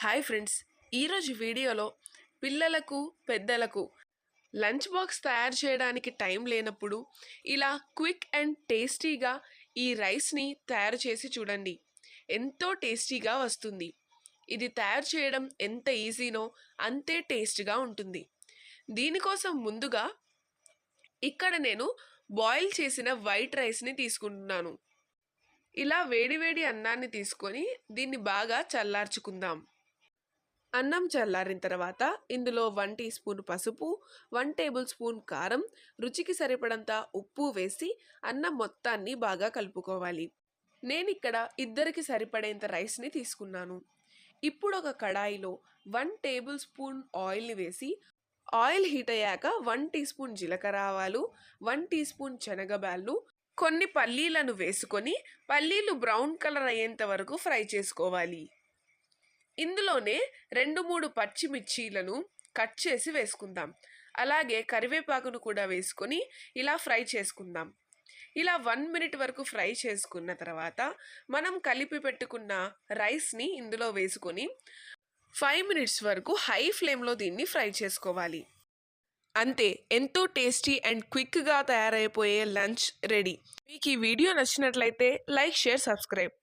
Hi friends, ఈరోజు వీడియోలో పిల్లలకు పెద్దలకు లంచ్ బాక్స్ తయారు చేయడానికి టైం లేనప్పుడు ఇలా క్విక్ అండ్ టేస్టీగా ఈ రైస్ని తయారు చేసి చూడండి. ఎంతో టేస్టీగా వస్తుంది. ఇది తయారు చేయడం ఎంత ఈజీనో అంతే టేస్ట్గా ఉంటుంది. దీనికోసం ముందుగా ఇక్కడ నేను బాయిల్ చేసిన వైట్ రైస్ని తీసుకుంటున్నాను. ఇలా వేడివేడి అన్నాన్ని తీసుకొని దీన్ని బాగా చల్లార్చుకుందాం. అన్నం చల్లారిన తర్వాత ఇందులో 1 టీ స్పూన్ పసుపు, 1 టేబుల్ స్పూన్ కారం, రుచికి సరిపడంత ఉప్పు వేసి అన్నం మొత్తాన్ని బాగా కలుపుకోవాలి. నేను ఇక్కడ ఇద్దరికి సరిపడేంత రైస్ని తీసుకున్నాను. ఇప్పుడు ఒక కడాయిలో 1 టేబుల్ స్పూన్ ఆయిల్ని వేసి ఆయిల్ హీట్ అయ్యాక 1 టీ స్పూన్ జీలకర్ర ఆవాలు, 1 టీ స్పూన్ శనగబ్యాళ్ళు, కొన్ని పల్లీలను వేసుకొని పల్లీలు బ్రౌన్ కలర్ అయ్యేంత వరకు ఫ్రై చేసుకోవాలి. ఇందులోనే 2-3 పచ్చిమిర్చీలను కట్ చేసి వేసుకుందాం. అలాగే కరివేపాకును కూడా వేసుకొని ఇలా ఫ్రై చేసుకుందాం. ఇలా 1 మినిట్ వరకు ఫ్రై చేసుకున్న తర్వాత మనం కలిపి పెట్టుకున్న రైస్ని ఇందులో వేసుకొని 5 మినిట్స్ వరకు హై ఫ్లేమ్లో దీన్ని ఫ్రై చేసుకోవాలి. అంతే, ఎంతో టేస్టీ అండ్ క్విక్గా తయారైపోయే లంచ్ రెడీ. మీకు ఈ వీడియో నచ్చినట్లయితే లైక్, షేర్, సబ్స్క్రైబ్.